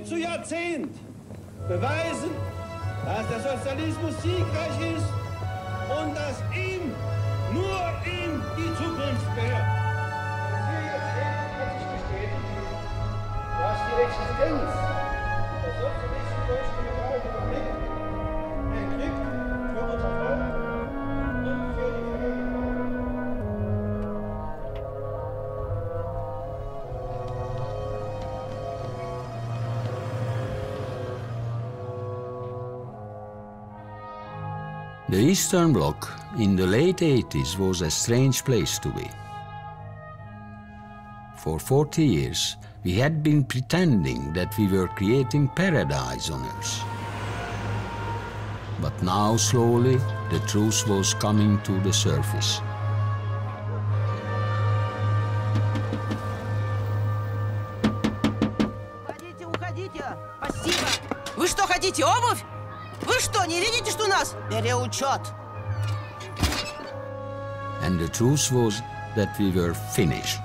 zu Jahrzehnt beweisen, dass der Sozialismus siegreich ist und dass ihm, nur ihm, die Zukunft gehört. Dass die Existenz der sozialistischen Deutsch-Demokratischen Republik ein Glück für unser Volk und für die Völker. The Eastern Bloc in the late 80s was a strange place to be. For 40 years, we had been pretending that we were creating paradise on Earth. But now, slowly, the truth was coming to the surface. Уходите, уходите! Спасибо! Вы что, хотите обувь? Вы что, не видите, что у нас переучет? And the truth was that we were finished.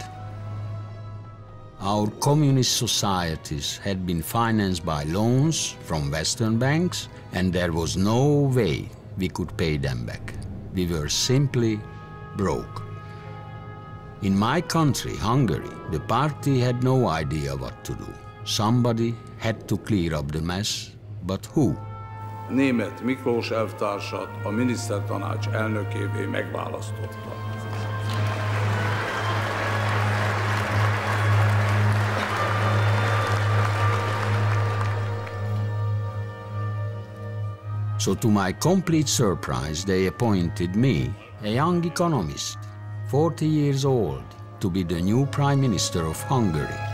Our communist societies had been financed by loans from Western banks, and there was no way we could pay them back. We were simply broke. In my country, Hungary, the party had no idea what to do. Somebody had to clear up the mess, but who? Németh Miklós elvtársat a minisztertanács elnökévé megválasztotta. So to my complete surprise, they appointed me, a young economist, 40 years old, to be the new Prime Minister of Hungary.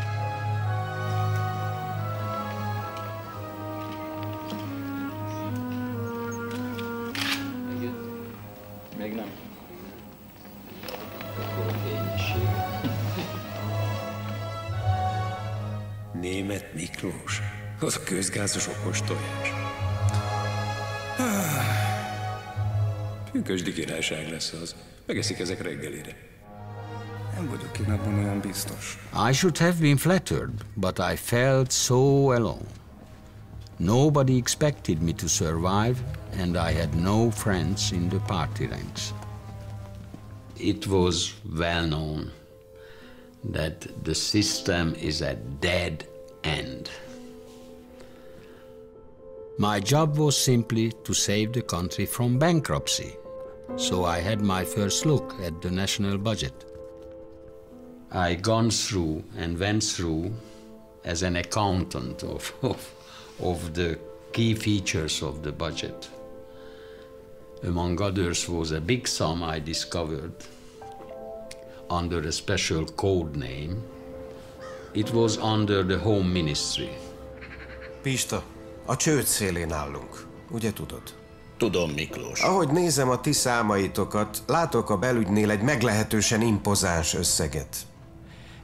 Még nem. Németh Miklós? Az a közgázos okos tojás. Pünkösdi királyság lesz az. Megeszik ezek reggelire. Nem vagyok én abban olyan biztos. I should have been flattered, but I felt so alone. Nobody expected me to survive, and I had no friends in the party ranks. It was well known that the system is a dead end. My job was simply to save the country from bankruptcy, so I had my first look at the national budget. I gone through and went through as an accountant of the key features of the budget. Among others was a big sum I discovered under a special code name. It was under the Home Ministry. Pista, a csőd szélén állunk, ugye tudod? Tudom, Miklós. Ahogy nézem a ti számaitokat, látok a belügynél egy meglehetősen impozáns összeget.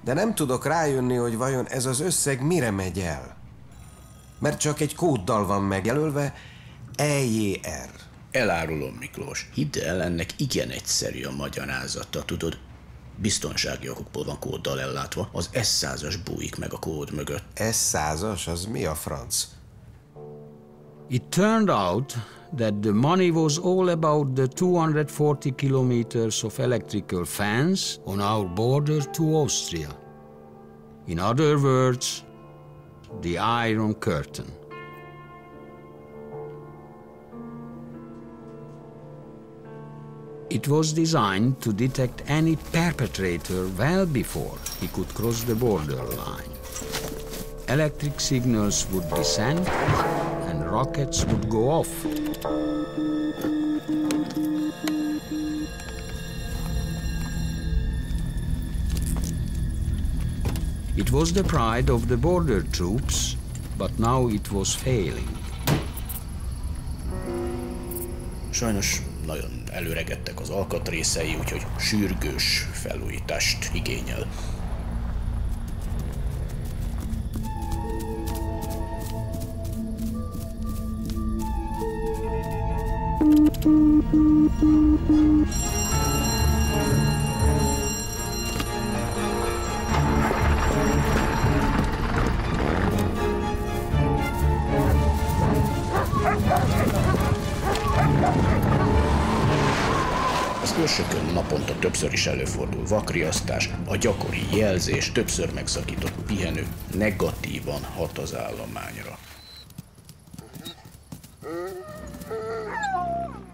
De nem tudok rájönni, hogy vajon ez az összeg mire megy el. Mert csak egy kóddal van megjelölve, EJR. Elárulom, Miklós. Hidd el, ennek igen egyszerű a magyarázata, tudod? Biztonsági okokból van kóddal ellátva. Az S100-as bújik meg a kód mögött. S100-as? Az mi a franc? It turned out that the money was all about the 240 kilometers of electrical fence on our border to Austria. In other words, the Iron Curtain. It was designed to detect any perpetrator well before he could cross the borderline. Electric signals would be sent and rockets would go off. It was the pride of the border troops, but now it was failing. Sajnos nagyon előregettek az alkatrészei, úgyhogy sürgős felújítást igényel. Az ősökön naponta többször is előfordul vakriasztás, a gyakori jelzés, többször megszakított pihenő negatívan hat az állományra.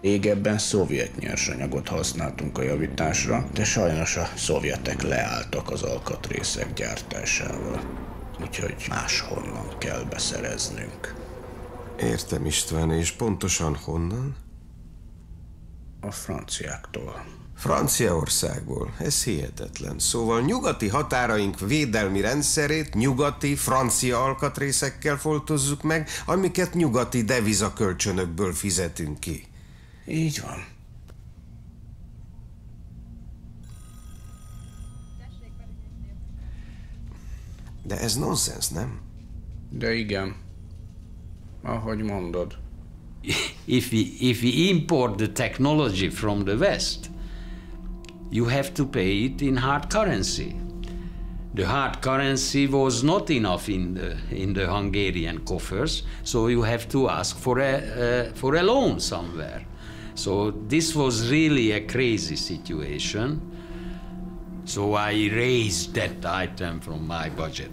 Régebben szovjet nyersanyagot használtunk a javításra, de sajnos a szovjetek leálltak az alkatrészek gyártásával. Úgyhogy máshonnan kell beszereznünk. Értem, István, és pontosan honnan? A franciáktól. Franciaországból. Ez hihetetlen. Szóval nyugati határaink védelmi rendszerét nyugati, francia alkatrészekkel foltozzuk meg, amiket nyugati devizakölcsönökből fizetünk ki. Így van. De ez nonsens, nem? De igen. Ahogy mondod. If we import the technology from the West, you have to pay it in hard currency. The hard currency was not enough in the Hungarian coffers, so you have to ask for a loan somewhere. So this was really a crazy situation. So I raised that item from my budget.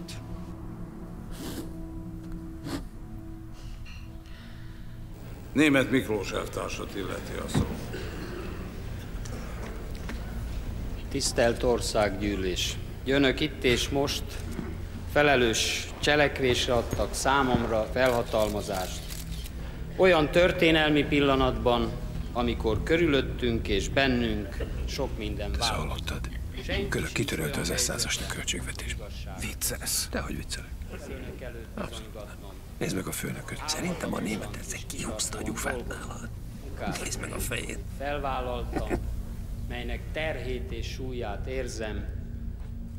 Németh Miklós elvtársat illeti a szó. Tisztelt Országgyűlés! Önök itt és most felelős cselekvésre adtak számomra felhatalmazást. Olyan történelmi pillanatban, amikor körülöttünk és bennünk sok minden változott. Hallottad? Körök kitörölte az S100-as költségvetésbe. Viccelsz? Dehogy viccelek. Nézd meg a főnököt. Szerintem a német ezek kihúzta a gyufát nálad. Nézd meg a fejét. Felvállaltam, melynek terhét és súlyát érzem,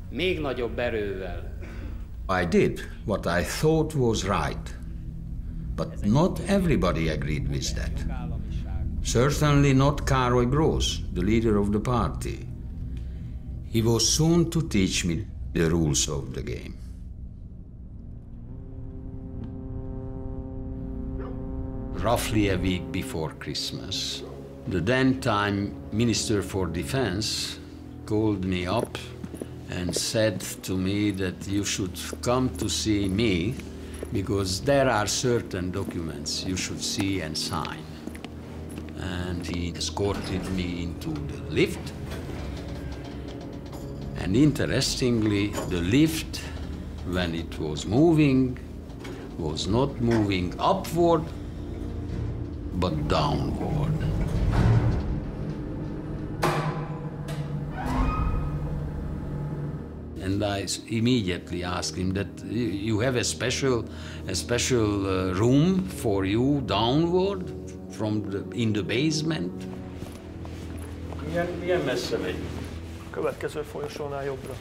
még nagyobb erővel. I did what I thought was right, but not everybody agreed with that. Certainly not Károly Gross, the leader of the party. He was soon to teach me the rules of the game. Roughly a week before Christmas, the then-time Minister for Defense called me up and said to me that you should come to see me because there are certain documents you should see and sign. And he escorted me into the lift. And interestingly, the lift, when it was moving, was not moving upward, but downward. And I immediately asked him that you have a special room for you downward in the basement. Milyen messze megy? Következő folyosónál jobbra.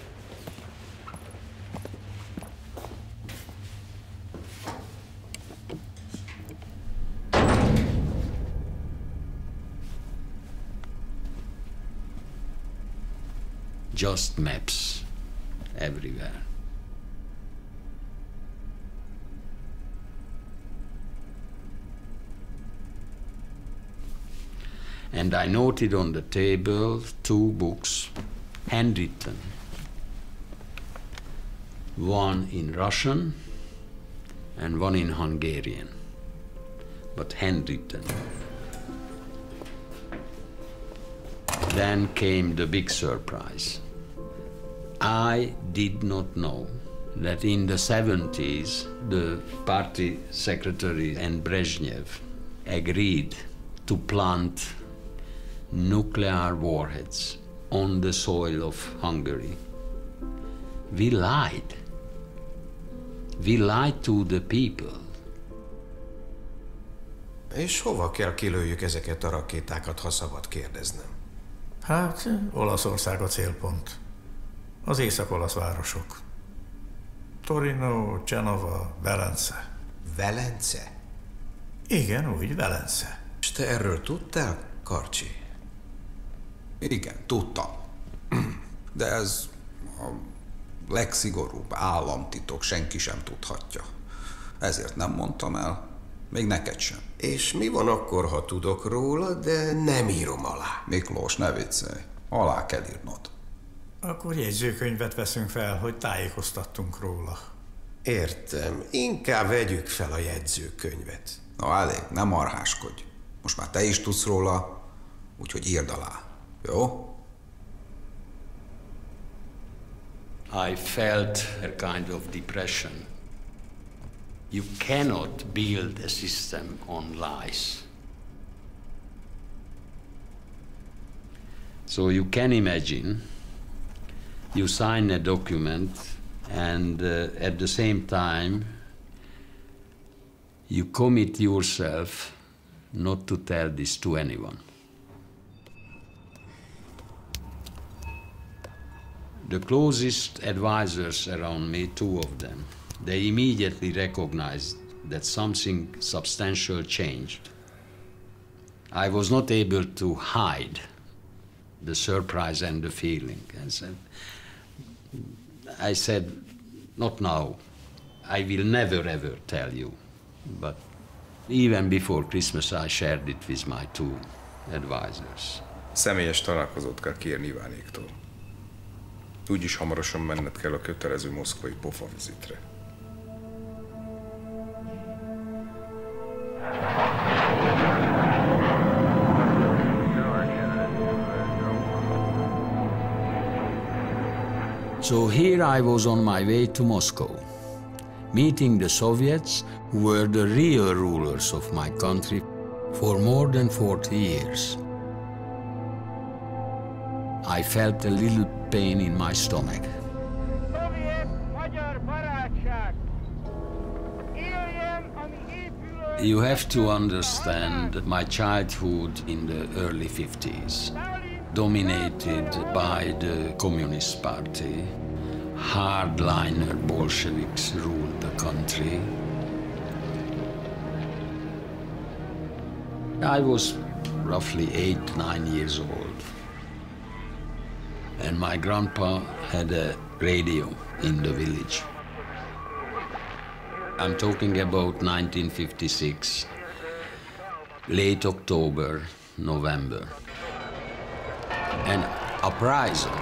Just maps everywhere. And I noted on the table 2 books, handwritten. One in Russian and one in Hungarian, but handwritten. Then came the big surprise. I did not know that in the 70s, the party secretary and Brezhnev agreed to plant nuclear warheads on the soil of Hungary. We lied. We lied to the people. És hova kell kilőjük ezeket a rakétákat, ha szabad kérdeznem? Hát, Olaszország a célpont. Az észak-olasz városok. Torino, Genova, Velence. Velence? Igen, úgy, Velence. És te erről tudtál, Karcsi? Igen, tudtam. De ez a legszigorúbb államtitok, senki sem tudhatja. Ezért nem mondtam el. Még neked sem. És mi van akkor, ha tudok róla, de nem írom alá? Miklós, ne viccelj. Alá kell írnod. Akkor jegyzőkönyvet veszünk fel, hogy tájékoztattunk róla. Értem. Inkább vegyük fel a jegyzőkönyvet. Na elég, nem marháskodj. Most már te is tudsz róla, úgyhogy írd alá. Jó? I felt a kind of depression. You cannot build a system on lies. So you can imagine, you sign a document and at the same time you commit yourself not to tell this to anyone. The closest advisors around me, two of them, they immediately recognized that something substantial changed. I was not able to hide the surprise and the feeling. I said, not now. I will never ever tell you. But even before Christmas, I shared it with my two advisors. Személyes találkozót kell kérni Ivánéktól. Úgyis hamarosan menned kell a kötelező moszkvai pofavizitre. So here I was on my way to Moscow, meeting the Soviets, who were the real rulers of my country for more than 40 years. I felt a little pain in my stomach. You have to understand my childhood in the early 50s, dominated by the Communist Party. Hardliner Bolsheviks ruled the country. I was roughly 8-9 years old. And my grandpa had a radio in the village. I'm talking about 1956, late October, November. An uprising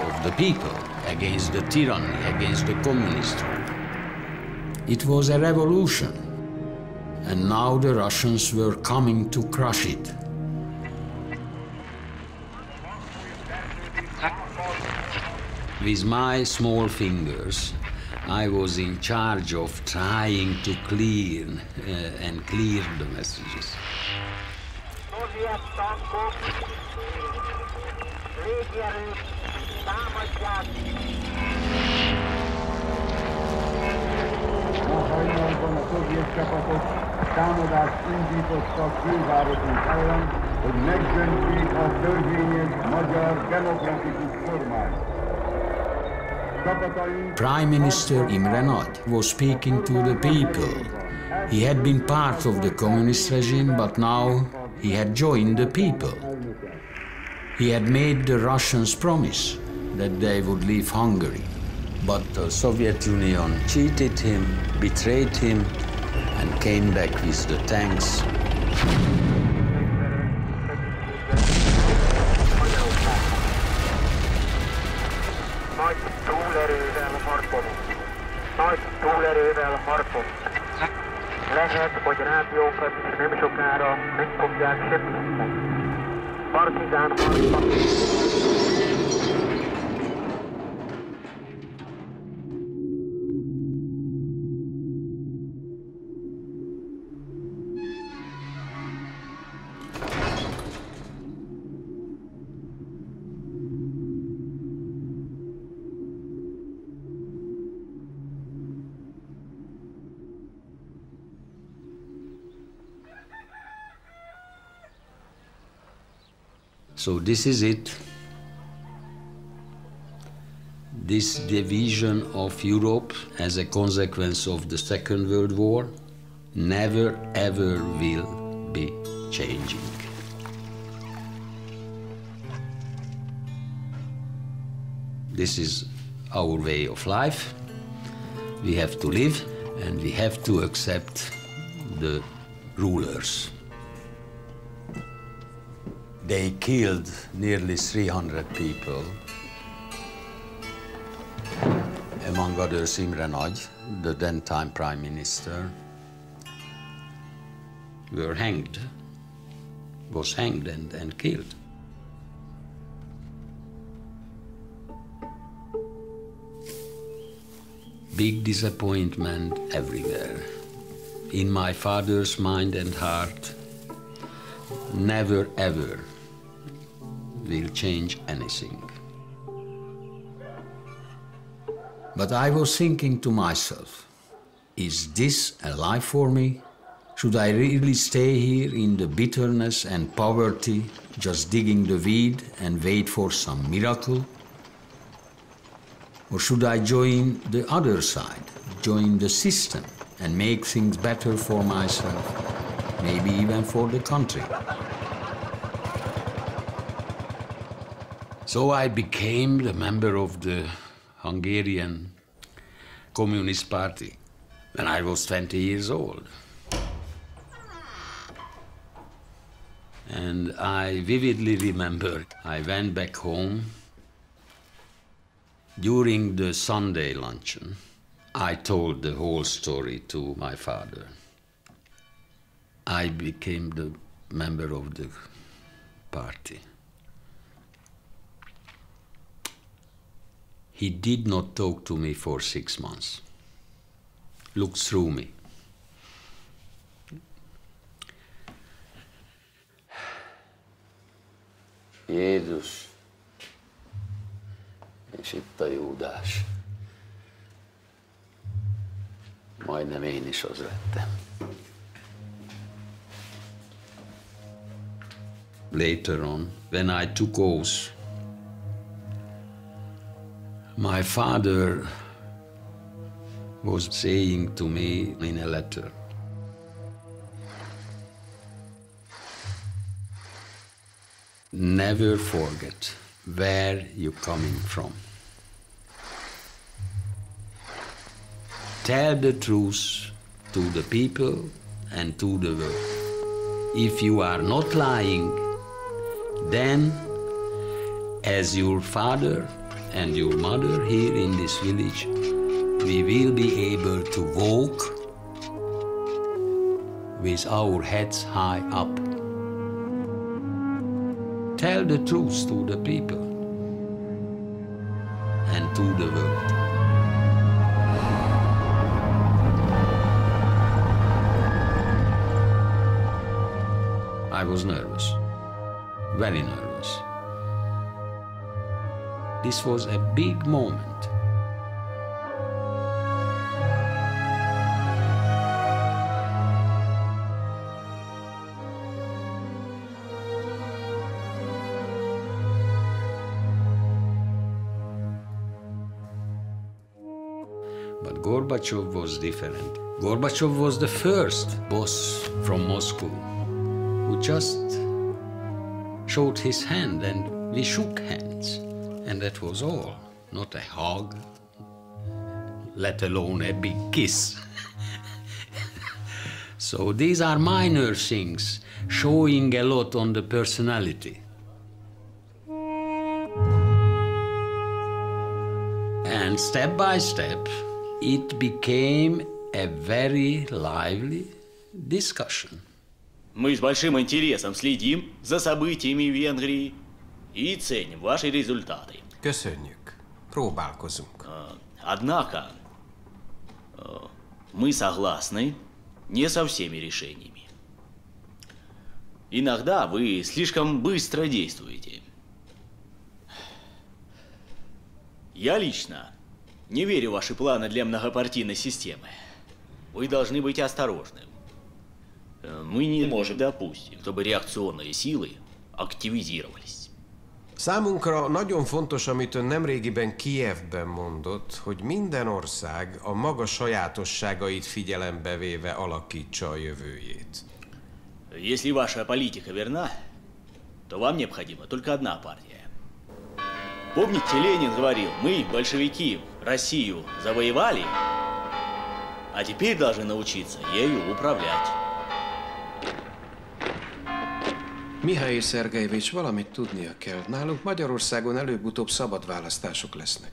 of the people against the tyranny, against the communist rule. It was a revolution, and now the Russians were coming to crush it. With my small fingers, I was in charge of trying to clear the messages. Ma hajnalban a szovjet csapatok támadást indítottak fővárosunk ellen, hogy megdöntsék a törvényes magyar demokratikus kormányt. Prime Minister Imre Nagy was speaking to the people. He had been part of the communist regime, but now he had joined the people. He had made the Russians promise that they would leave Hungary. But the Soviet Union cheated him, betrayed him, and came back with the tanks. Nagy túlerővel harcolunk. Lehet, hogy rádiókat nem sokára meg fogják semmisíteni. Partizán harcban. So this is it. This division of Europe as a consequence of the Second World War never ever will be changing. This is our way of life. We have to live And we have to accept the rulers. They killed nearly 300 people. Among others, Imre Nagy, the then-time prime minister, was hanged and killed. Big disappointment everywhere. In my father's mind and heart, never ever will change anything. But I was thinking to myself, is this a life for me? Should I really stay here in the bitterness and poverty, just digging the weed and wait for some miracle? Or should I join the other side, join the system and make things better for myself, maybe even for the country? So I became the member of the Hungarian Communist Party when I was 20 years old. And I vividly remember I went back home. During the Sunday luncheon, I told the whole story to my father. I became the member of the party. He did not talk to me for 6 months. Looked through me. Jézus, és itt a Júdás. Majdnem én is az lettem. Later on, when I took oath, my father was saying to me in a letter, never forget where you're coming from. Tell the truth to the people and to the world. If you are not lying, then, as your father and your mother here in this village, we will be able to walk with our heads high up. Tell the truth to the people and to the world. I was nervous, very nervous. This was a big moment. But Gorbachev was different. Gorbachev was the first boss from Moscow who just showed his hand and we shook hands. And that was all. Not a hug, let alone a big kiss. So these are minor things, showing a lot on the personality. And step by step, it became a very lively discussion. Мы с большим интересом следим за событиями в Венгрии и ценим ваши результаты. Köszönjük. Próbálkozunk. Однако, мы согласны не со всеми решениями. Иногда вы слишком быстро действуете. Я лично не верю в ваши планы для многопартийной системы. Вы должны быть осторожны. Мы не можем допустить, чтобы реакционные силы активизировались. Számunkra nagyon fontos, amit ön nemrégiben Kijevben mondott, hogy minden ország a maga sajátosságait figyelembe véve alakítsa a jövőjét. Если ваша политика верна, то вам необходима только одна партия. Помните, Ленин говорил, мы, большевики, Россию завоевали, А теперь должны научиться ею управлять. Mihail Szergejevics, valamit tudnia kell. Nálunk Magyarországon előbb-utóbb szabad választások lesznek.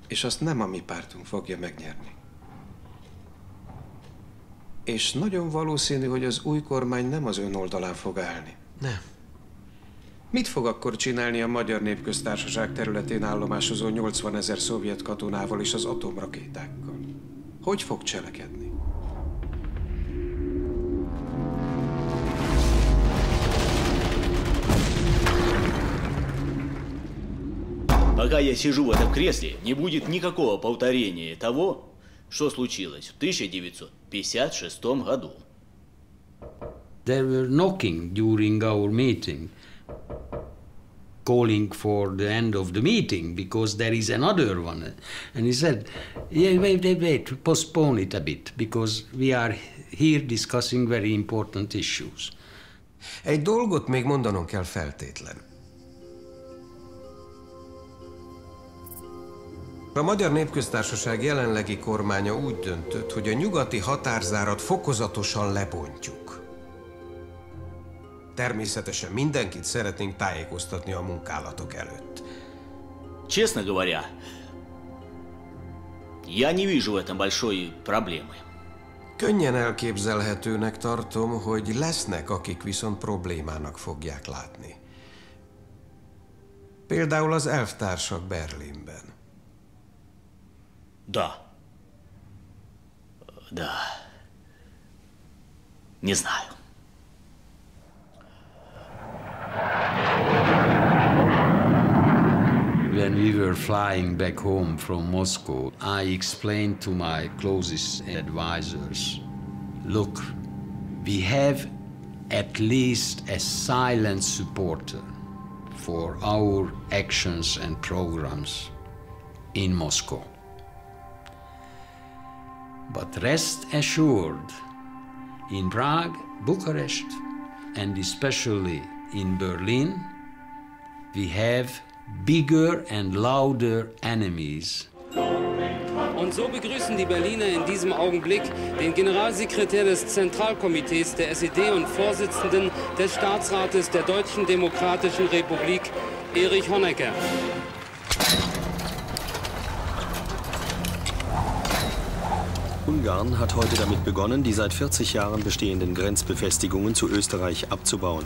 És azt nem a mi pártunk fogja megnyerni. És nagyon valószínű, hogy az új kormány nem az ön oldalán fog állni. Nem. Mit fog akkor csinálni a Magyar Népköztársaság területén állomásozó 80 000 szovjet katonával és az atomrakétákkal? Hogy fog cselekedni? Пока я сижу в этом кресле, не будет никакого повторения того, что случилось в 1956 году. They were knocking during our meeting, calling for the end of the meeting because there is another one. And he said, yeah, wait, postpone it a bit because we are here discussing very important issues. Egy dolgot még mondanom kell feltétlen. A Magyar Népköztársaság jelenlegi kormánya úgy döntött, hogy a nyugati határzárat fokozatosan lebontjuk. Természetesen mindenkit szeretnénk tájékoztatni a munkálatok előtt. Честно говоря, я не вижу в этом большой проблемы. Könnyen elképzelhetőnek tartom, hogy lesznek, akik viszont problémának fogják látni. Például az elvtársak Berlinben. Да. Да. Не знаю. When we were flying back home from Moscow, I explained to my closest advisors, look, we have at least a silent supporter for our actions and programs in Moscow. But rest assured, in Prague, Bucharest, and especially in Berlin, we have bigger and louder enemies. Und so begrüßen die Berliner in diesem Augenblick den Generalsekretär des Zentralkomitees der SED und Vorsitzenden des Staatsrates der Deutschen Demokratischen Republik, Erich Honecker. Ungarn hat heute damit begonnen, die seit 40 Jahren bestehenden Grenzbefestigungen zu Österreich abzubauen.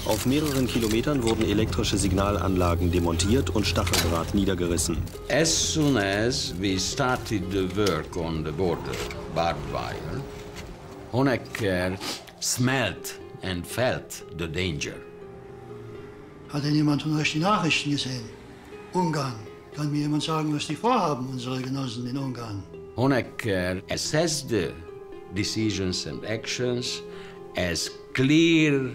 Auf mehreren Kilometern wurden elektrische Signalanlagen demontiert und Stacheldraht niedergerissen. As soon as we started the work on the border, barbed wire, Honecker smelled and felt the danger. Hat denn jemand von euch die Nachrichten gesehen? Ungarn. Kann mir jemand sagen, was die vorhaben, unsere Genossen in Ungarn? Honecker assessed the decisions and actions as clear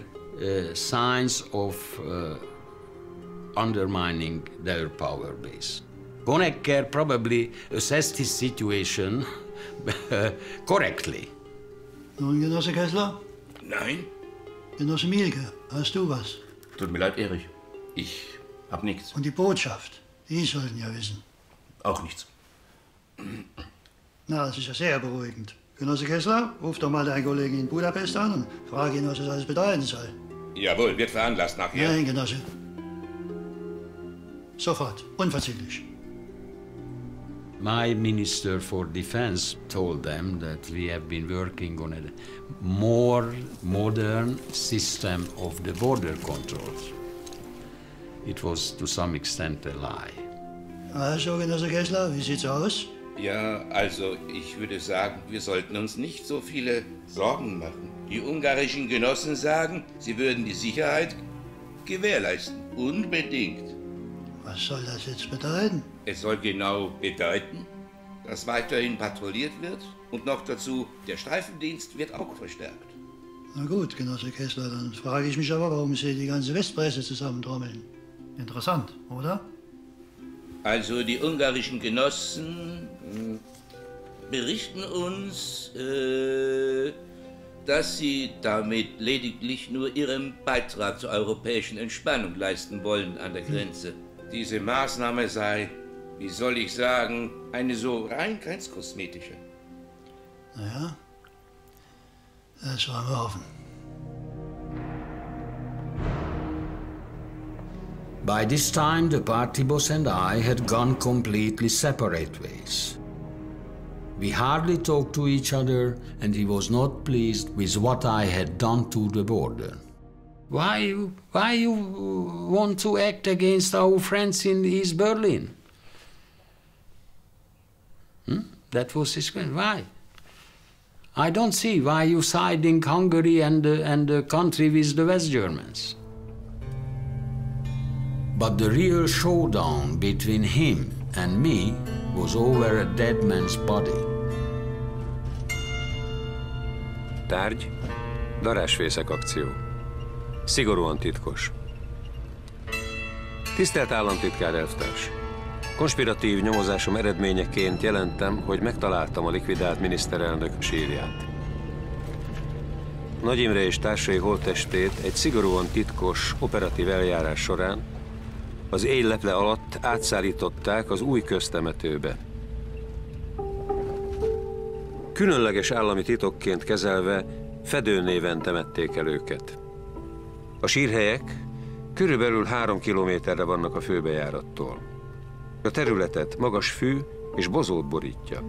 signs of undermining their power base. Honecker probably assessed his situation correctly. Nun, Genosse Kessler? Nein. Genosse Mielke, hast du was? Tut mir leid, Erich. Ich hab nichts. Und die Botschaft, die sollten ja wissen. Auch nichts. Na, das ist ja sehr beruhigend. Genosse Kessler, ruf doch mal deinen Kollegen in Budapest an und frage ihn, was das alles bedeuten soll. Jawohl, wird veranlasst nachher. Nein, Genosse. Sofort, unverzüglich. My Minister for Defense told them that we have been working on a more modern system of the border controls. It was to some extent a lie. Also, Genosse Kessler, wie sieht's aus? Ja, also ich würde sagen, wir sollten uns nicht so viele Sorgen machen. Die ungarischen Genossen sagen, sie würden die Sicherheit gewährleisten. Unbedingt. Was soll das jetzt bedeuten? Es soll genau bedeuten, dass weiterhin patrouilliert wird und noch dazu, der Streifendienst wird auch verstärkt. Na gut, Genosse Kessler, dann frage ich mich aber, warum Sie die ganze Westpresse zusammentrommeln. Interessant, oder? Also die ungarischen Genossen berichten uns, dass sie damit lediglich nur ihren Beitrag zur europäischen Entspannung leisten wollen an der Grenze. Diese Maßnahme sei, wie soll ich sagen, eine so rein grenzkosmetische. Ja, das wollen wir hoffen. By this time, the party boss and I had gone completely separate ways. We hardly talked to each other, and he was not pleased with what I had done to the border. Why you want to act against our friends in East Berlin? That was his question. Why? I don't see why you siding Hungary and the country with the West Germans. But the real showdown between him and me was over a dead man's body. Tárgy, darásfészek akció. Szigorúan titkos. Tisztelt államtitkár elvtárs! Konspiratív nyomozásom eredményeként jelentem, hogy megtaláltam a likvidált miniszterelnök sírját. Nagy Imre és társai holttestét egy szigorúan titkos, operatív eljárás során az éjleple alatt átszállították az új köztemetőbe. Különleges állami titokként kezelve fedőnéven temették el őket. A sírhelyek körülbelül 3 kilométerre vannak a főbejárattól. A területet magas fű és bozót borítja.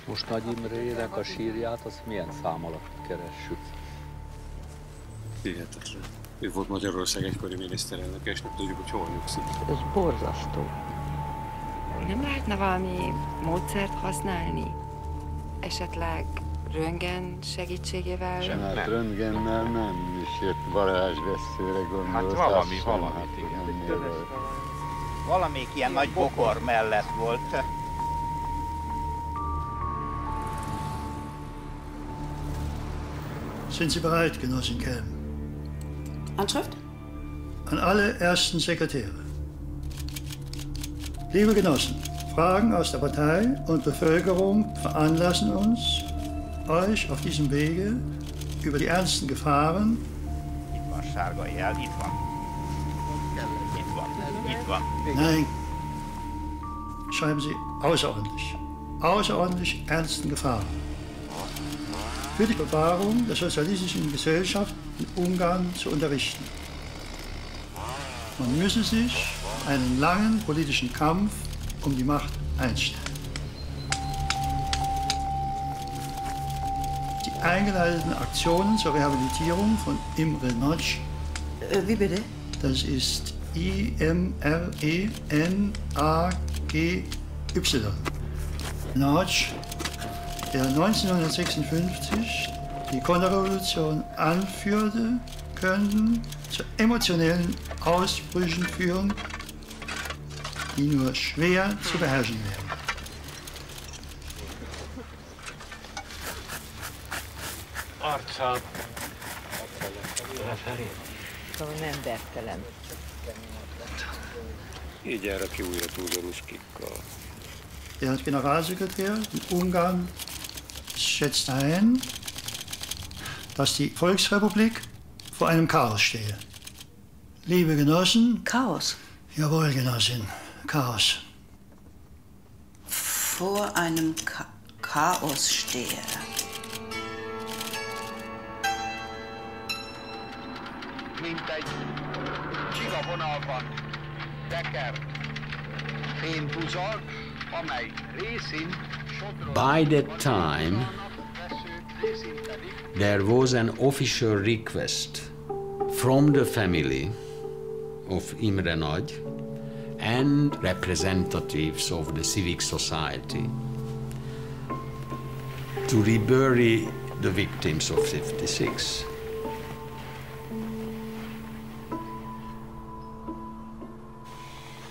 Most Nagy Imrének a sírját, azt milyen szám alatt keressük? Hihetetlen. Ő volt Magyarország egykori miniszterelnök, és nem tudjuk, hogy hol nyugszik. Ez borzasztó. Nem lehetne valami módszert használni? Esetleg röntgen segítségével? Hát röntgennel nem is jött varázsveszőre gondolsz. Hát valamit, igen. Valamelyik ilyen nagy bokor mellett volt. Sind Sie bereit, Genossin Kelm? Anschrift? An alle ersten Sekretäre. Liebe Genossen, Fragen aus der Partei und Bevölkerung veranlassen uns, euch auf diesem Wege über die ernsten Gefahren. Itt van sárga jel, itt van. Itt van. Nein, schreiben Sie außerordentlich ernsten Gefahren. Für die Bewahrung der sozialistischen Gesellschaft in Ungarn zu unterrichten. Man müsse sich einen langen politischen Kampf um die Macht einstellen. Die eingeleiteten Aktionen zur Rehabilitierung von Imre Nagy. Wie bitte? Das ist I-M-R-E-N-A-G-Y. Nagy, der 1956 die Konterrevolution anführte, könnten zu emotionellen Ausbrüchen führen, die nur schwer zu beherrschen wären. Arccal. Lefelé. Nem bertelem. Így jár ki újra túlzaruskikkal. Der Generalsekretär in Ungarn schätzt ein, dass die Volksrepublik vor einem Chaos stehe. Liebe Genossen. Chaos? Jawohl, Genossin. Chaos. Vor einem Chaos stehe. Mint egy csivavonalban tekert fémbuzal, amely részint By that time, there was an official request from the family of Imre Nagy and representatives of the civic society to rebury the victims of 56.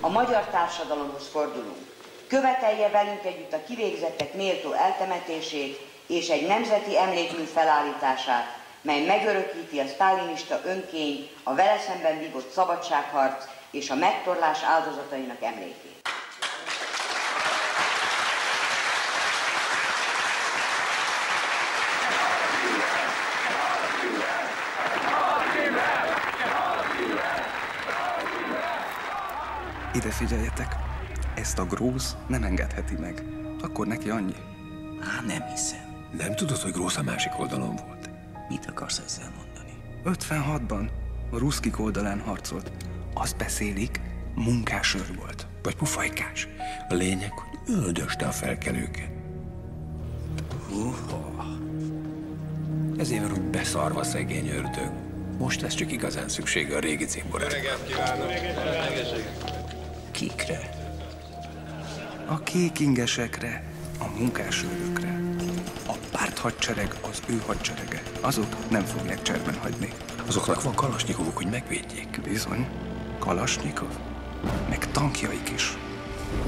A magyar társadalomhoz fordulunk. Követelje velünk együtt a kivégzettek méltó eltemetését és egy nemzeti emlékmű felállítását, mely megörökíti a sztálinista önkény, a vele szemben vívott szabadságharc és a megtorlás áldozatainak emlékét. Ide figyeljetek, ezt a Grósz nem engedheti meg. Akkor neki annyi. Á, nem hiszem. Nem tudod, hogy Grósz a másik oldalon volt? Mit akarsz ezzel mondani? 56-ban a ruszkik oldalán harcolt. Azt beszélik, munkásőr volt. Vagy pufajkás. A lényeg, hogy öldöste a felkelőket. Ezért van úgy beszarva szegény ördög. Most lesz csak igazán szüksége a régi cimborára. Kikre? A kék ingesekre, a munkásőrökre. A párthadsereg az ő hadserege. Azok nem fogják cserben hagyni. Azoknak van kalasnyikovuk, hogy megvédjék. Bizony, kalasnyikov. Meg tankjaik is.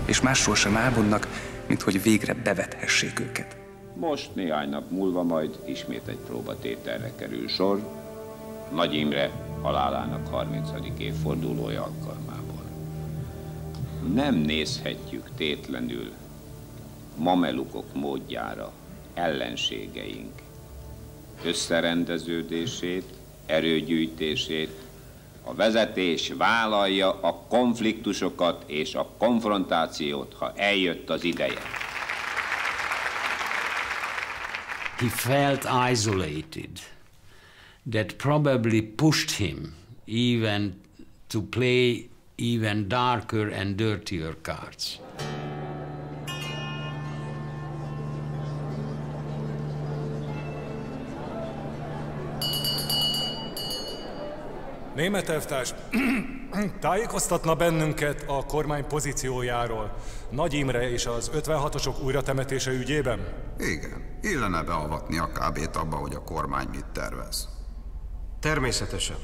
És másról sem álmodnak, mint hogy végre bevethessék őket. Most néhány nap múlva majd ismét egy próbatételre kerül sor, Nagy Imre halálának 30. évfordulója alkalmából. Nem nézhetjük tétlenül mamelukok módjára ellenségeink összerendeződését, erőgyűjtését. A vezetés vállalja a konfliktusokat és a konfrontációt, ha eljött az ideje. He felt isolated. That probably pushed him even to play even darker and dirtier cards. Német elvtárs, tájékoztatna bennünket a kormány pozíciójáról Nagy Imre és az 56-osok újratemetése ügyében? Igen. Illene beavatni a KB-t abba, hogy a kormány mit tervez. Természetesen.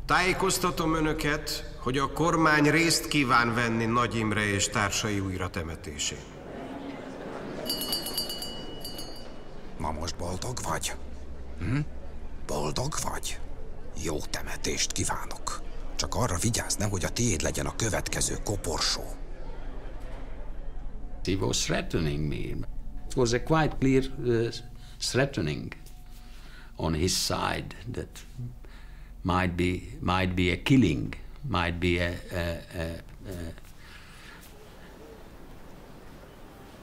Tájékoztatom önöket, hogy a kormány részt kíván venni Nagy Imre és társai újratemetésén. Ma most boldog vagy? Boldog vagy? Jó temetést kívánok. Csak arra vigyázz, nehogy a tiéd legyen a következő koporsó. He was threatening me. It was a quite clear threatening on his side that might be a killing, might be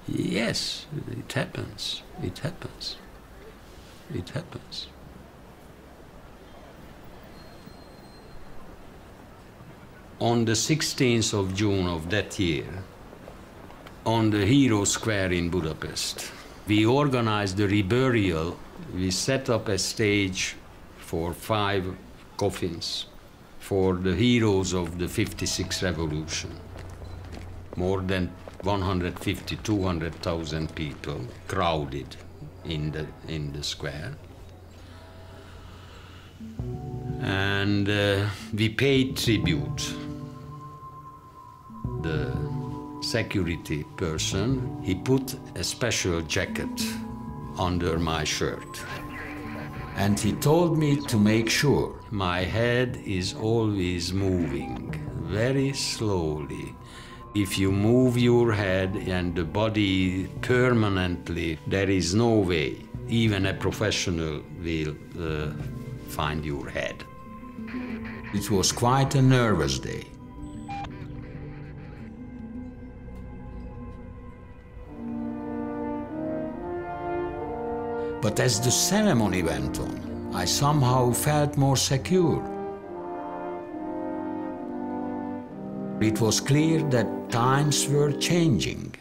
yes, it happens. It happens. It happens. On the 16th of June of that year, on the Hero Square in Budapest, we organized the reburial. We set up a stage for 5 coffins for the heroes of the 56 revolution. More than 150,000-200,000 people crowded in the square. And we paid tribute. The security person, he put a special jacket under my shirt. And he told me to make sure my head is always moving, very slowly. If you move your head and the body permanently, there is no way even a professional will find your head. It was quite a nervous day. But as the ceremony went on, I somehow felt more secure. It was clear that times were changing.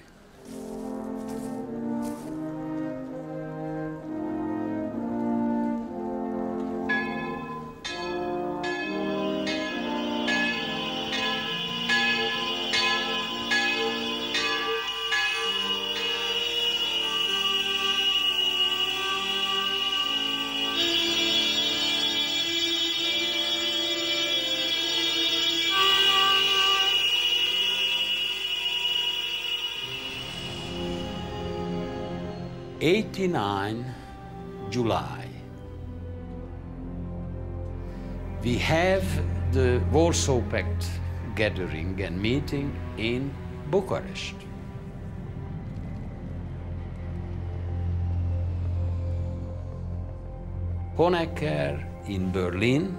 '89, July. We have the Warsaw Pact gathering and meeting in Bucharest. Honecker in Berlin,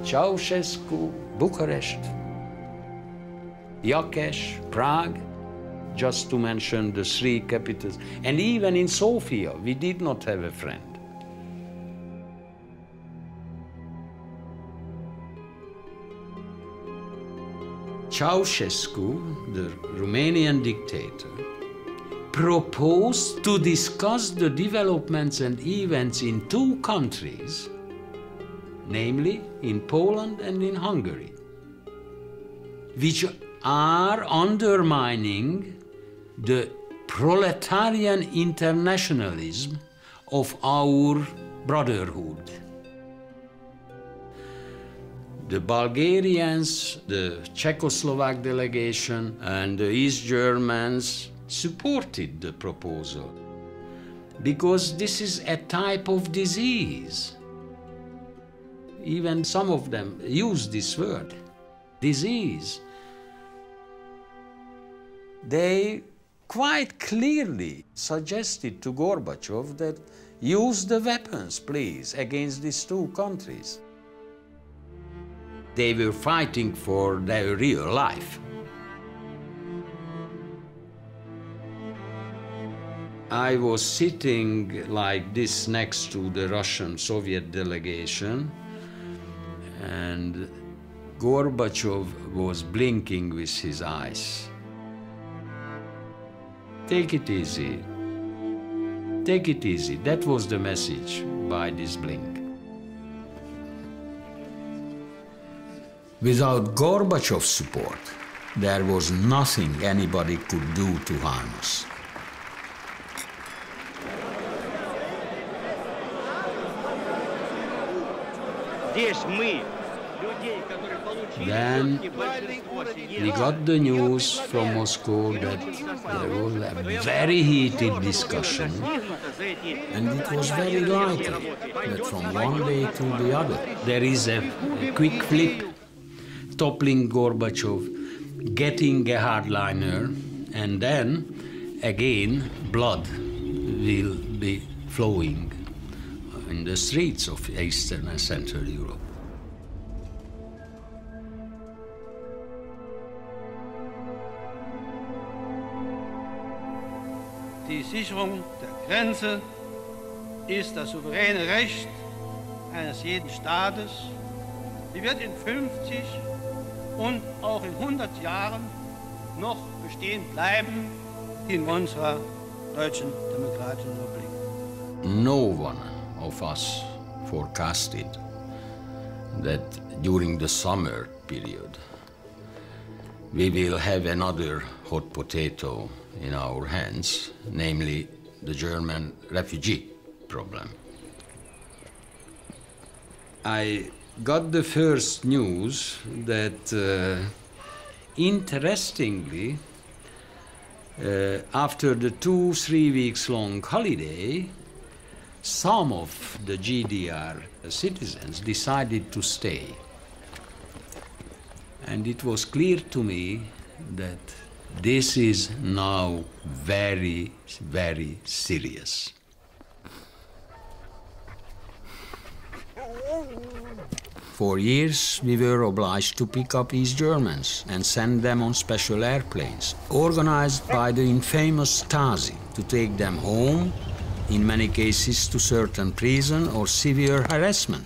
Ceausescu, Bucharest. Yakech, Prague, just to mention the three capitals. And even in Sofia, we did not have a friend. Ceausescu, the Romanian dictator, proposed to discuss the developments and events in two countries, namely in Poland and in Hungary, which are undermining the proletarian internationalism of our brotherhood. The Bulgarians, the Czechoslovak delegation, and the East Germans supported the proposal because this is a type of disease. Even some of them use this word, disease. They quite clearly suggested to Gorbachev that use the weapons, please, against these two countries. They were fighting for their real life. I was sitting like this next to the Russian Soviet delegation, and Gorbachev was blinking with his eyes. Take it easy. Take it easy. That was the message by this blink. Without Gorbachev's support, there was nothing anybody could do to harm us. Then we got the news from Moscow that there was a very heated discussion, and it was very likely that from one day to the other there is a quick flip, toppling Gorbachev, getting a hardliner, and then again blood will be flowing in the streets of Eastern and Central Europe. Die Sicherung der Grenze ist das souveräne Recht eines jeden Staates. Sie wird in 50 und auch in 100 Jahren noch bestehen bleiben in unserer Deutschen Demokratischen Republik. No one of us forecasted that during the summer period we will have another hot potato in our hands, namely the German refugee problem. I got the first news that, interestingly, after the 2-3 weeks long holiday, some of the GDR citizens decided to stay. And it was clear to me that this is now very, very serious. For years, we were obliged to pick up East Germans and send them on special airplanes, organized by the infamous Stasi, to take them home, in many cases to certain prison or severe harassment.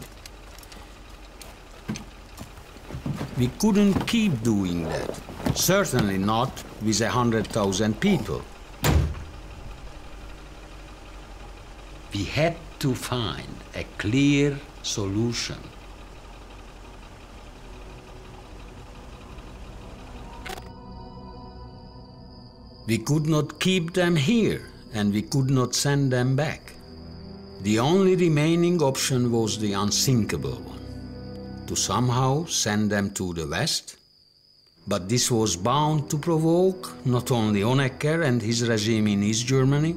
We couldn't keep doing that, certainly not with 100,000 people. We had to find a clear solution. We could not keep them here, and we could not send them back. The only remaining option was the unthinkable one, to somehow send them to the West. But this was bound to provoke not only Honecker and his regime in East Germany,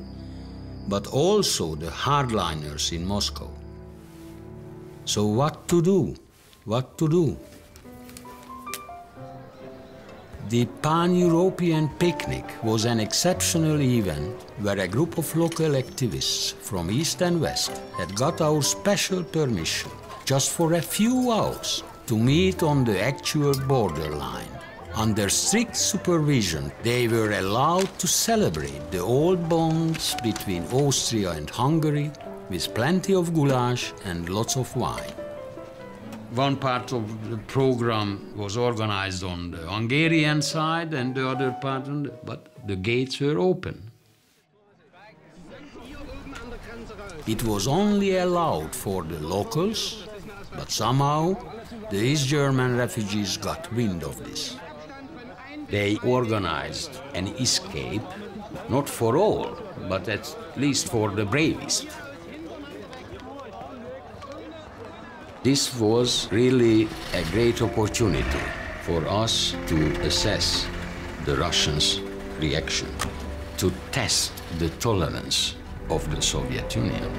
but also the hardliners in Moscow. So what to do? What to do? The Pan-European Picnic was an exceptional event where a group of local activists from East and West had got our special permission just for a few hours to meet on the actual borderline. Under strict supervision, they were allowed to celebrate the old bonds between Austria and Hungary with plenty of goulash and lots of wine. One part of the program was organized on the Hungarian side and the other part on but the gates were open. It was only allowed for the locals, but somehow the East German refugees got wind of this. They organized an escape, not for all, but at least for the bravest. This was really a great opportunity for us to assess the Russians' reaction, to test the tolerance of the Soviet Union.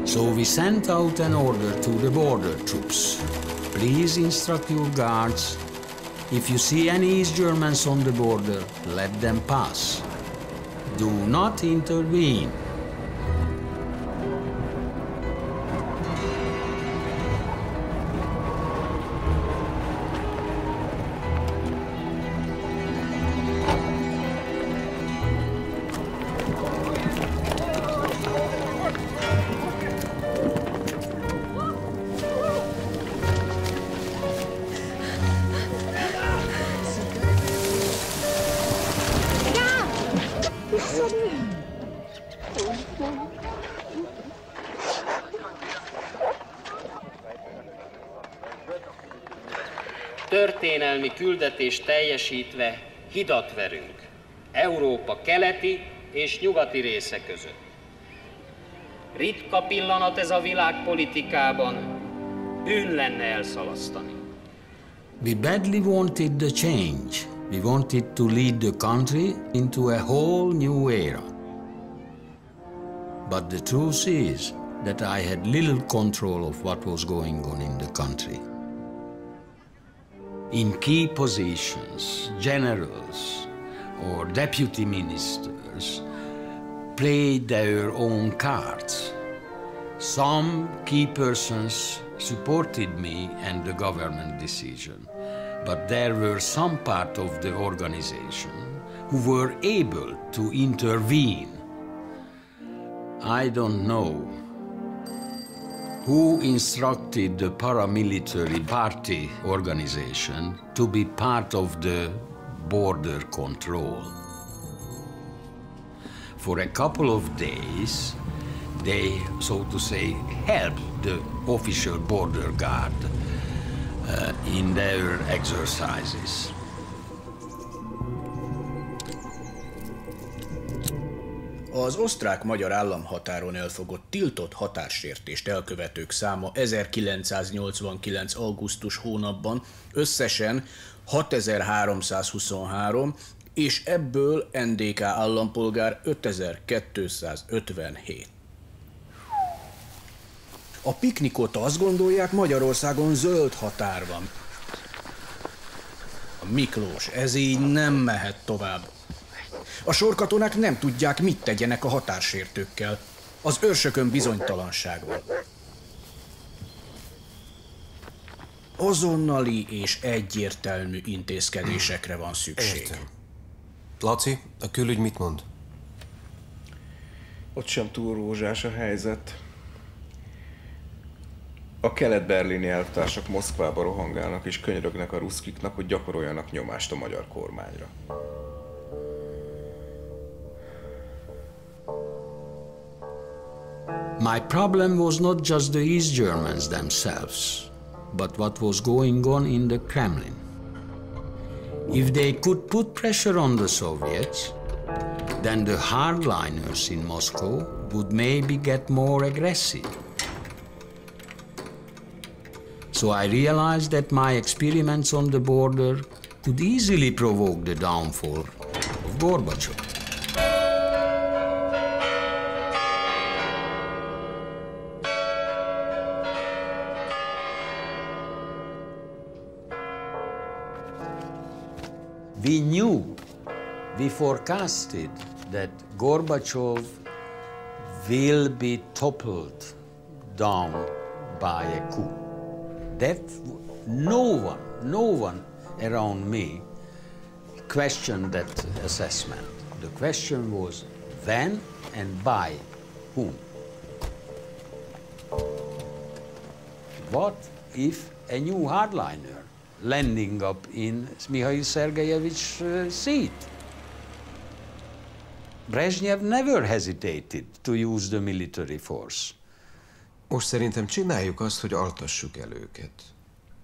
So we sent out an order to the border troops. Please instruct your guards. If you see any East Germans on the border, let them pass. Do not intervene. Történelmi küldetést teljesítve hidat verünk Európa keleti és nyugati része között. Ritka pillanat ez a világpolitikában, bűn lenne elszalasztani. We badly wanted the change. We wanted to lead the country into a whole new era. But the truth is that I had little control of what was going on in the country. In key positions, generals or deputy ministers played their own cards. Some key persons supported me and the government decision, but there were some part of the organization who were able to intervene. I don't know who instructed the paramilitary party organization to be part of the border control. For a couple of days, they, so to say, helped the official border guard in their exercises. Az osztrák-magyar államhatáron elfogott tiltott határsértést elkövetők száma 1989. augusztus hónapban összesen 6323, és ebből NDK állampolgár 5257. A piknikot azt gondolják, Magyarországon zöld határ van. Miklós, ez így nem mehet tovább. A sorkatonák nem tudják, mit tegyenek a határsértőkkel. Az őrsökön bizonytalanság van. Azonnali és egyértelmű intézkedésekre van szükség. Értem. Laci, a külügy mit mond? Ott sem túl rózsás a helyzet. A kelet-berlini elvtársak Moszkvába rohangálnak és könyörögnek a ruszkiknak, hogy gyakoroljanak nyomást a magyar kormányra. My problem was not just the East Germans themselves, but what was going on in the Kremlin. If they could put pressure on the Soviets, then the hardliners in Moscow would maybe get more aggressive. So I realized that my experiments on the border could easily provoke the downfall of Gorbachev. We knew, we forecasted that Gorbachev will be toppled down by a coup. That no one around me questioned that assessment. The question was when and by whom. What if a new hardliner landing up in Mikhail Sergeyevich's seat? Brezhnev never hesitated to use the military force. Most szerintem csináljuk azt, hogy altassuk el őket.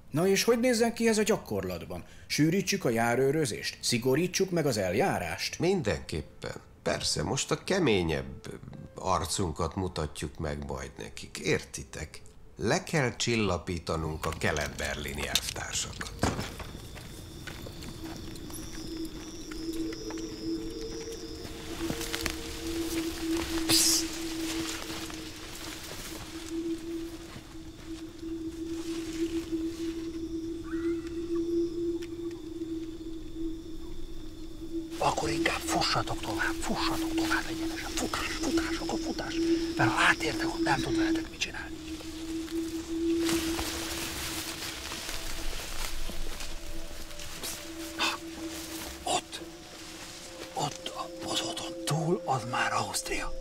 Na és hogy nézzen ki ez a gyakorlatban? Sűrítsük a járőrözést? Szigorítsuk meg az eljárást? Mindenképpen. Persze, most a keményebb arcunkat mutatjuk meg majd nekik. Értitek? Le kell csillapítanunk a kelet-berlini elvtársakat. Akkor inkább fussatok tovább egyenesen. Futás, akkor futás. Mert ha átértek, ott nem tud veletek mit csinálni. Ott az oton túl, az már Ausztria.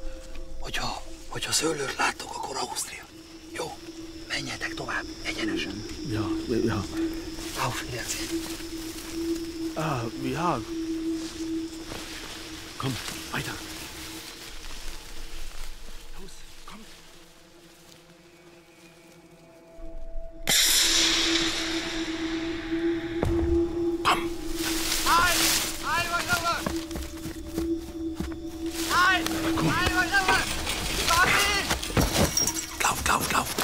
Hogyha szőlőt láttok, akkor Ausztria. Jó, menjetek tovább, egyenesen. Ja. Auf Wiedersehen. Ja. Komm, weiter. Los, komm. Komm. Nein, Lauf.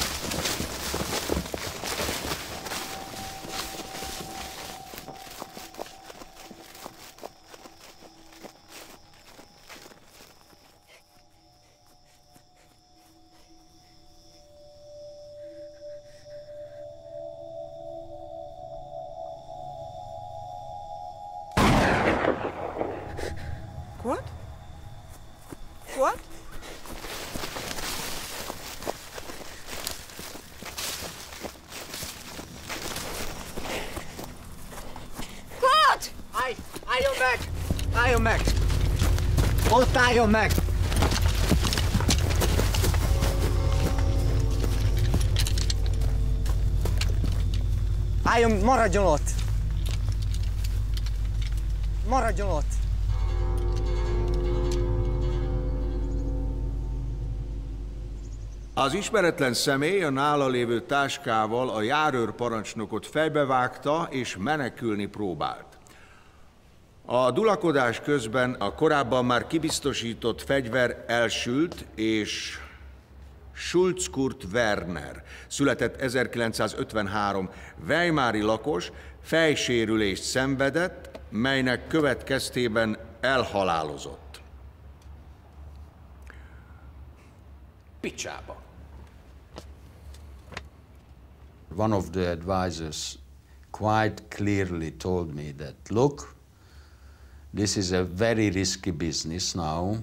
What? What? Álljon meg! Ott álljon meg! Maradjon ott! Maradjon ott! Az ismeretlen személy a nála lévő táskával a járőrparancsnokot fejbevágta és menekülni próbált. A dulakodás közben a korábban már kibiztosított fegyver elsült, és Schulz Kurt Werner, született 1953, weimári lakos, fejsérülést szenvedett, melynek következtében elhalálozott. Picsába. One of the advisors quite clearly told me that, look, this is a very risky business now.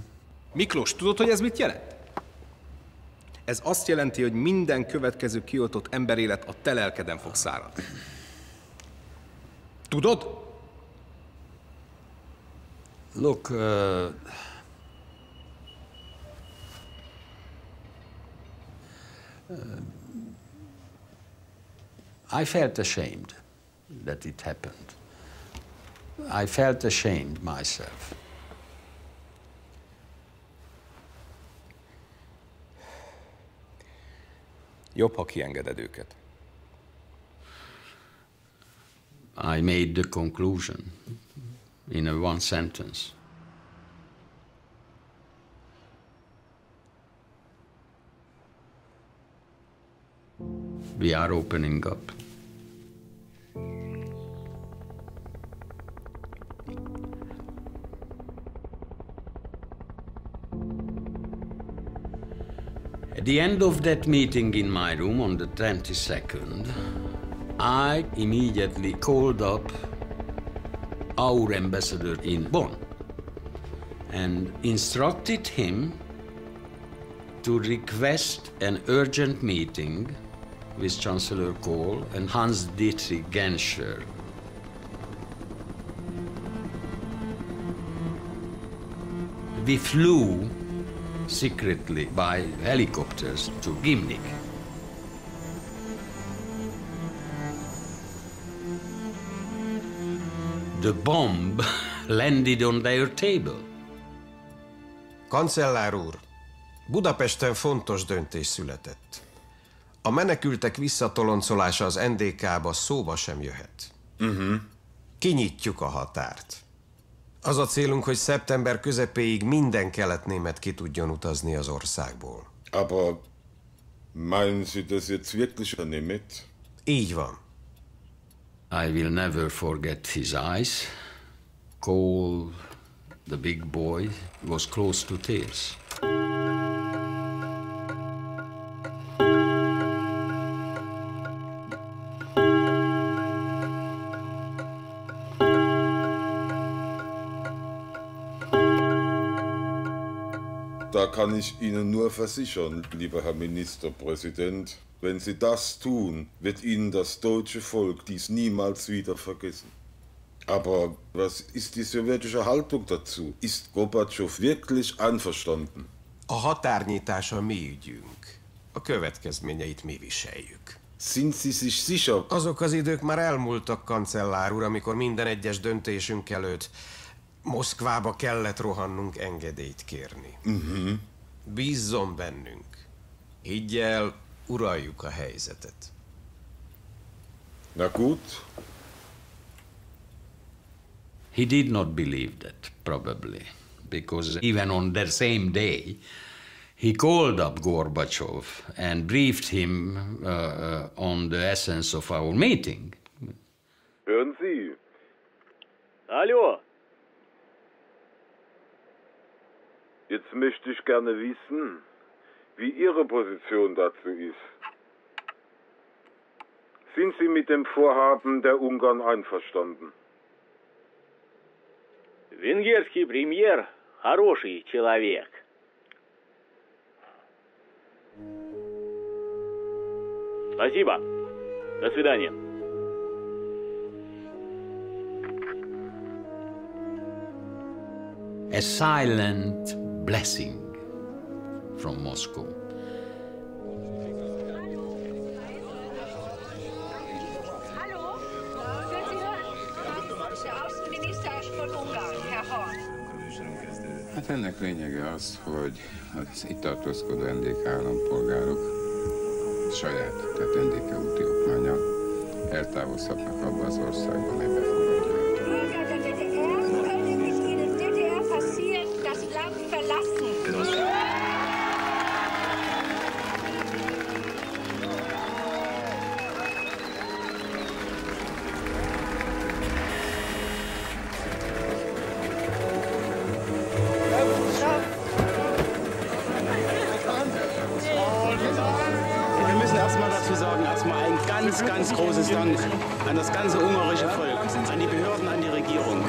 Miklós, tudod, hogy ez mit jelent? Ez azt jelenti, hogy minden következő kioltott emberélet a te lelkeden fog száradni. Tudod? Look, I felt ashamed that it happened. I felt ashamed myself. Jobb, ha kiengeded őket. I made the conclusion in a one sentence. We are opening up. At the end of that meeting in my room on the 22nd, I immediately called up our ambassador in Bonn and instructed him to request an urgent meeting with Chancellor Kohl and Hans-Dietrich Genscher. We flew secretly by helicopters to Gimnik. The bomb landed on their table. Kancellár úr, Budapesten fontos döntés született. A menekültek visszatoloncolása az NDK-ba szóba sem jöhet. Kinyitjuk a határt. Az a célunk, hogy szeptember közepéig minden keletnémet ki tudjon utazni az országból. Aber meinen Sie das jetzt wirklich, Herr Nemeth? Így van. I will never forget his eyes. Kohl, the big boy, was close to tears. Da kann ich Ihnen nur versichern, lieber Herr Ministerpräsident, wenn Sie das tun, wird Ihnen das deutsche Volk dies niemals wieder vergessen. Aber was ist die sowjetische Haltung dazu? Ist Gorbatschow wirklich einverstanden? A határnyitás a mi ügyünk. A következményeit mi viseljük. Sind Sie sich sicher? Azok az idők már elmúltak, kancellár úr, amikor minden egyes döntésünk előtt Moszkvába kellett rohannunk engedélyt kérni. Bízzon bennünk. Higgy el, uraljuk a helyzetet. Na gut. He did not believe that, probably, because even on that same day, he called up Gorbachev and briefed him on the essence of our meeting. Hören Sie. Hallo. Jetzt möchte ich gerne wissen, wie Ihre Position dazu ist. Sind Sie mit dem Vorhaben der Ungarn einverstanden? Венгерский премьер хороший человек. Спасибо. До свидания. A silent blessing from Moscow. Hát ennek lényege az, hogy az itt tartózkodó NDK állampolgárok saját, tehát NDK úti okmánnyal eltávozhatnak abba az országba, amelybe fogadják. Ganz großes Dank an das ganze ungarische Volk, an die Behörden, an die Regierung.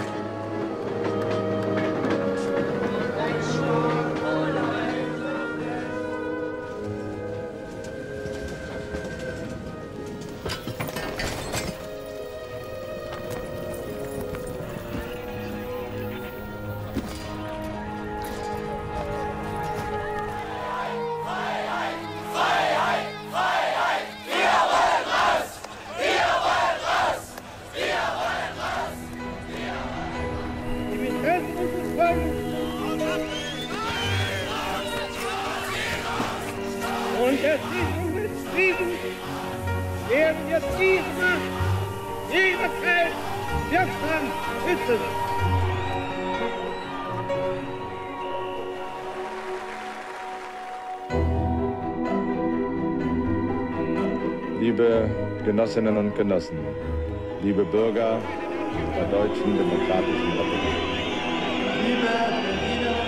Und der Sicherung des Friedens werden wir diese Macht jederzeit wirksam schützen. Liebe Genossinnen und Genossen, liebe Bürger der Deutschen Demokratischen Republik. Liebe Berliner